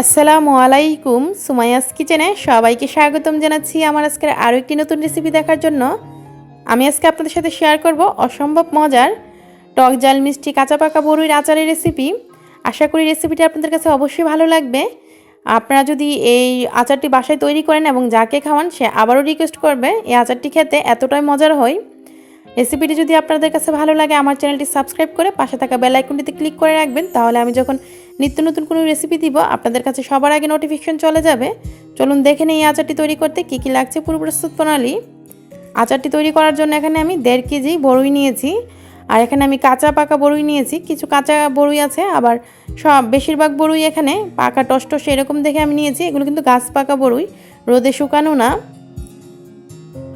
আসসালামু আলাইকুম। সুমাইয়াস কিচেনে সবাইকে স্বাগতম জানাচ্ছি আমার আজকের আরও একটি নতুন রেসিপি দেখার জন্য। আমি আজকে আপনাদের সাথে শেয়ার করব অসম্ভব মজার টক ঝাল মিষ্টি কাঁচা পাকা বড়ির আচারের রেসিপি। আশা করি রেসিপিটি আপনাদের কাছে অবশ্যই ভালো লাগবে। আপনারা যদি এই আচারটি বাসায় তৈরি করেন এবং যাকে খাওয়ান সে আবারও রিকোয়েস্ট করবে এই আচারটি খেতে এতটাই মজার হয়। রেসিপিটি যদি আপনাদের কাছে ভালো লাগে আমার চ্যানেলটি সাবস্ক্রাইব করে পাশে থাকা বেল আইকনটিতে ক্লিক করে রাখবেন, তাহলে আমি যখন নিত্য নতুন কোনো রেসিপি দিব আপনাদের কাছে সবার আগে নোটিফিকেশন চলে যাবে। চলুন দেখে নিই এই আচারটি তৈরি করতে কী কী লাগছে পুরো প্রস্তুত প্রণালী। আচারটি তৈরি করার জন্য এখানে আমি 1.5 কেজি বড়ই নিয়েছি, আর এখানে আমি কাঁচা পাকা বড়ই নিয়েছি। কিছু কাঁচা বড়ই আছে, আবার বেশিরভাগ বড়ই এখানে পাকা টস এরকম দেখে আমি নিয়েছি। এগুলো কিন্তু গাছ পাকা বড়ই, রোদে শুকানো না।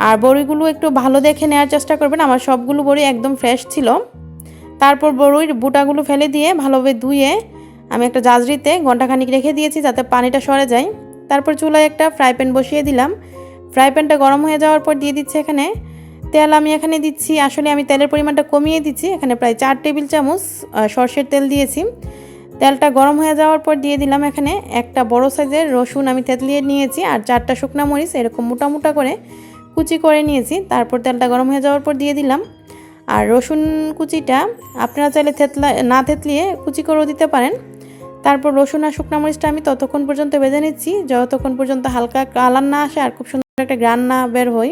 আর বড়িগুলো একটু ভালো দেখে নেওয়ার চেষ্টা করবেন। আমার সবগুলো বড়ি একদম ফ্রেশ ছিল। তারপর বড়ির বুটাগুলো ফেলে দিয়ে ভালোভাবে ধুয়ে আমি একটা জাজরিতে ঘন্টাখানিক রেখে দিয়েছি যাতে পানিটা সরে যায়। তারপর চুলায় একটা ফ্রাই প্যান বসিয়ে দিলাম। ফ্রাই প্যানটা গরম হয়ে যাওয়ার পর দিয়ে দিচ্ছি এখানে তেল। আমি এখানে দিচ্ছি, আসলে আমি তেলের পরিমাণটা কমিয়ে দিচ্ছি, এখানে প্রায় 4 টেবিল চামচ সরষের তেল দিয়েছি। তেলটা গরম হয়ে যাওয়ার পর দিয়ে দিলাম এখানে একটা বড় সাইজের রসুন আমি থেতলিয়ে নিয়েছি, আর 4টা শুকনা মরিচ এরকম মোটা মোটা করে কুচি করে নিয়েছি। তারপর তেলটা গরম হয়ে যাওয়ার পর দিয়ে দিলাম। আর রসুন কুচিটা আপনারা চাইলে না থেতলিয়ে কুচি করেও দিতে পারেন। তারপর রসুন আর শুকনা মরিচটা আমি ততক্ষণ পর্যন্ত ভেজে নিচ্ছি যতক্ষণ পর্যন্ত হালকা কালার না আসে আর খুব সুন্দর একটা গ্রান না বের হয়।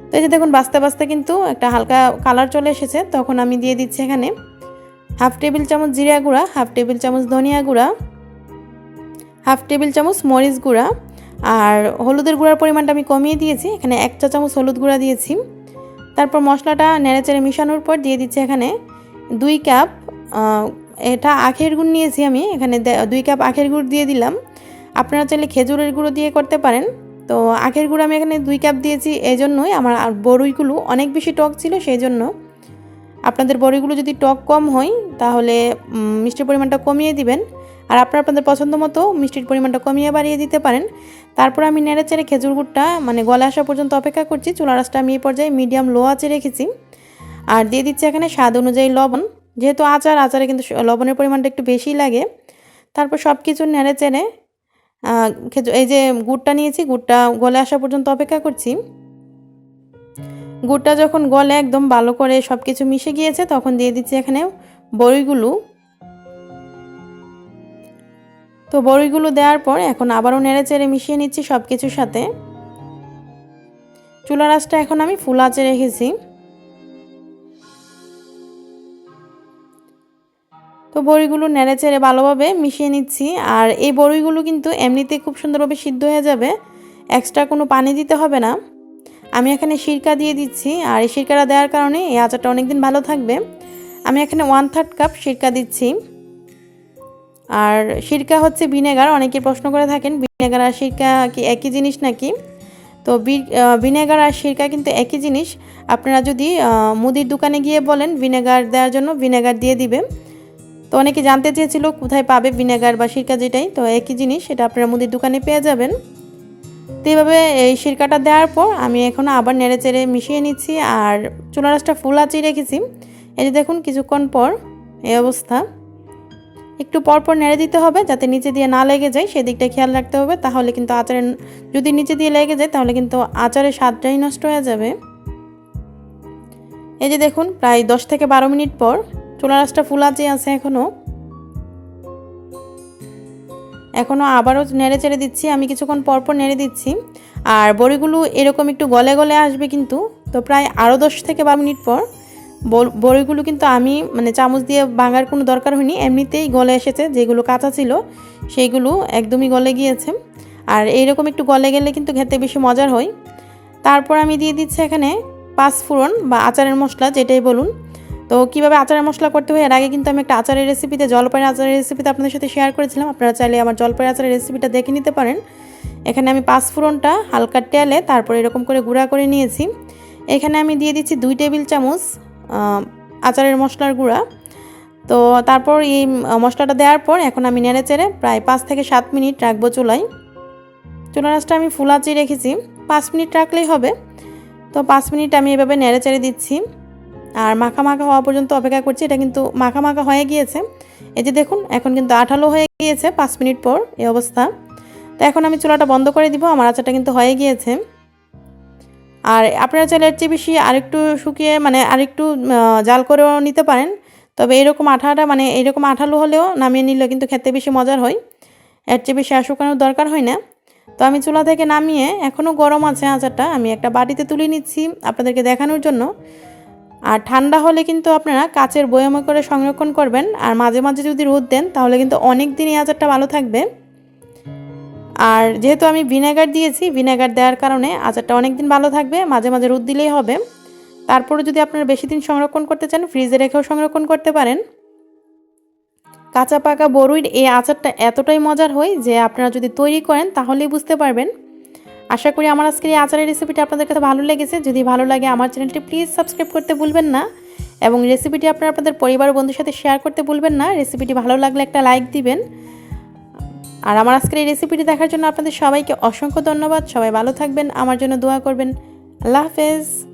তো এই যে দেখুন বাস্তে বাস্তে কিন্তু একটা হালকা কালার চলে এসেছে। তখন আমি দিয়ে দিচ্ছি এখানে 1/2 টেবিল চামচ জিরা গুঁড়া, 1/2 টেবিল চামচ ধনিয়া গুঁড়া, 1/2 টেবিল চামচ মরিচ গুঁড়া, আর হলুদের গুঁড়ার পরিমাণটা আমি কমিয়ে দিয়েছি, এখানে 1 চা চামচ হলুদ গুঁড়া দিয়েছি। তারপর মশলাটা নেড়েচেড়ে মিশানোর পর দিয়ে দিচ্ছি এখানে 2 কাপ এটা আখের গুড় নিয়েছি আমি, এখানে 2 কাপ আখের গুড় দিয়ে দিলাম। আপনারা চাইলে খেজুরের গুঁড়ো দিয়ে করতে পারেন। তো আখের গুঁড়ো আমি এখানে 2 কাপ দিয়েছি, এই জন্যই আমার বড়িগুলো অনেক বেশি টক ছিল, সেই জন্য। আপনাদের বড়িগুলো যদি টক কম হয় তাহলে মিষ্টির পরিমাণটা কমিয়ে দিবেন, আর আপনাদের পছন্দ মতো মিষ্টির পরিমাণটা কমিয়ে বাড়িয়ে দিতে পারেন। তারপর আমি নেড়েচেড়ে খেজুর গুড়টা গলে আসা পর্যন্ত অপেক্ষা করছি। চুলার আঁচটা আমি এই পর্যায়ে মিডিয়াম লো আঁচে রেখেছি। আর দিয়ে দিচ্ছি এখানে স্বাদ অনুযায়ী লবণ, যেহেতু আচারে কিন্তু লবণের পরিমাণটা একটু বেশি লাগে। তারপর সব কিছু নেড়েচেড়ে এই যে গুড়টা নিয়েছি, গুড়টা গলে আসা পর্যন্ত অপেক্ষা করছি। গুড়টা যখন গলে একদম ভালো করে সব কিছু মিশে গিয়েছে তখন দিয়ে দিচ্ছি এখানে বড়িগুলো। তো বড়িগুলো দেওয়ার পর এখন আবারও নেড়েচেড়ে মিশিয়ে নিচ্ছি সব কিছুর সাথে। চুলার আঁচটা এখন আমি ফুল আঁচে রেখেছি। তো বড়িগুলো নেড়েচেড়ে ভালোভাবে মিশিয়ে নিচ্ছি। আর এই বড়িগুলো কিন্তু এমনিতেই খুব সুন্দরভাবে সিদ্ধ হয়ে যাবে, এক্সট্রা কোনো পানি দিতে হবে না। আমি এখানে সিরকা দিয়ে দিচ্ছি, আর এই সিরকাটা দেওয়ার কারণে এই আচারটা অনেকদিন ভালো থাকবে। আমি এখানে 1/3 কাপ সিরকা দিচ্ছি। আর সিরকা হচ্ছে ভিনেগার, অনেকে প্রশ্ন করে থাকেন ভিনেগার আর সিরকা কি একই জিনিস নাকি। তো ভিনেগার আর সিরকা কিন্তু একই জিনিস। আপনারা যদি মুদির দোকানে গিয়ে বলেন ভিনেগার দেওয়ার জন্য, ভিনেগার দিয়ে দিবে। তো অনেকে জানতে চেয়েছিল কোথায় পাবে ভিনেগার বা সিরকা, যেটাই তো একই জিনিস, সেটা আপনারা মুদির দোকানে পেয়ে যাবেন। তো এইভাবে এই সিরকাটা দেওয়ার পর আমি এখন আবার নেড়েচেড়ে মিশিয়ে নিচ্ছি, আর চুলার আঁচটা ফুল আঁচেই রেখেছি। এই যে দেখুন কিছুক্ষণ পর এই অবস্থা। একটু পরপর নেড়ে দিতে হবে যাতে নিচে দিয়ে না লেগে যায়, সেদিকটা খেয়াল রাখতে হবে। তাহলে কিন্তু আচারের যদি নিচে দিয়ে লেগে যায় তাহলে কিন্তু আচারের স্বাদটাই নষ্ট হয়ে যাবে। এই যে দেখুন প্রায় 10 থেকে 12 মিনিট পর চুলার আঁচটা ফুল আঁচে আছে এখনও আবারও নেড়ে চেড়ে দিচ্ছি। আমি কিছুক্ষণ পরপর নেড়ে দিচ্ছি। আর বড়িগুলো এরকম একটু গলে গলে আসবে কিন্তু। তো প্রায় আরও 10 থেকে 12 মিনিট পর বড়িগুলো কিন্তু আমি চামচ দিয়ে ভাঙার কোনো দরকার হয়নি, এমনিতেই গলে এসেছে। যেগুলো কাঁচা ছিল সেইগুলো একদমই গলে গিয়েছে। আর এইরকম একটু গলে গেলে কিন্তু খেতে বেশি মজার হয়। তারপর আমি দিয়ে দিচ্ছি এখানে 5 ফোড়ন বা আচারের মশলা যেটাই বলুন। তো কীভাবে আচারের মশলা করতে হয় এর আগে কিন্তু আমি একটা আচারের রেসিপিতে, জলপাইয়ের আচারের রেসিপিতে আপনাদের সাথে শেয়ার করেছিলাম। আপনারা চাইলে আমার জলপাইয়ের আচারের রেসিপিটা দেখে নিতে পারেন। এখানে আমি 5 ফোড়নটা হালকা তেলে তারপর এরকম করে গুঁড়া করে নিয়েছি। এখানে আমি দিয়ে দিচ্ছি 2 টেবিল চামচ আচারের মশলার গুঁড়া। তো তারপর এই মশলাটা দেওয়ার পর এখন আমি নেড়েচেড়ে প্রায় 5 থেকে 7 মিনিট রাখবো চুলায়। চুলার আঁচটা আমি ফুল আঁচেই রেখেছি, 5 মিনিট রাখলেই হবে। তো 5 মিনিট আমি এভাবে নেড়েচেড়ে দিচ্ছি। আর মাখা মাখা হওয়া পর্যন্ত অপেক্ষা করছি। এটা কিন্তু মাখা মাখা হয়ে গিয়েছে। এই যে দেখুন এখন কিন্তু আঠালো হয়ে গিয়েছে 5 মিনিট পর এই অবস্থা। তো এখন আমি চুলাটা বন্ধ করে দিব। আমার আচারটা কিন্তু হয়ে গিয়েছে। আর আপনারা চাইলে এর চেয়ে বেশি আরেকটু শুকিয়ে মানে আরেকটু জাল করেও নিতে পারেন। তবে এরকম এরকম আঠালো হলেও নামিয়ে নিলে কিন্তু খেতে বেশি মজার হয়। এর চেয়ে বেশি আর শুকানোর দরকার হয় না। তো আমি চুলা থেকে নামিয়ে এখনও গরম আছে আচারটা, আমি একটা বাটিতে তুলে নিচ্ছি আপনাদেরকে দেখানোর জন্য। আর ঠান্ডা হলে কিন্তু আপনারা কাচের বয়ামে করে সংরক্ষণ করবেন। আর মাঝে মাঝে যদি রোদ দেন তাহলে কিন্তু অনেক দিন এই আচারটা ভালো থাকবে। আর যেহেতু আমি ভিনেগার দিয়েছি, ভিনেগার দেওয়ার কারণে আচারটা অনেক দিন ভালো থাকবে। মাঝে মাঝে রোদ দিলেই হবে। তারপরে যদি আপনারা বেশি দিন সংরক্ষণ করতে চান ফ্রিজে রেখেও সংরক্ষণ করতে পারেন। কাঁচা পাকা বড়ইর এই আচারটা এতটাই মজার হয় যে আপনারা যদি তৈরি করেন তাহলেই বুঝতে পারবেন। আশা করি আমার আজকের এই আচারের রেসিপিটা আপনাদের কাছে ভালো লেগেছে। যদি ভালো লাগে আমার চ্যানেলটি প্লিজ সাবস্ক্রাইব করতে ভুলবেন না এবং রেসিপিটি আপনারা আপনাদের পরিবার ও বন্ধুর সাথে শেয়ার করতে ভুলবেন না। রেসিপিটি ভালো লাগলে একটা লাইক দিবেন। আর আমার আজকের এই রেসিপিটি দেখার জন্য আপনাদের সবাইকে অসংখ্য ধন্যবাদ। সবাই ভালো থাকবেন, আমার জন্য দোয়া করবেন। আল্লাহ হাফেজ।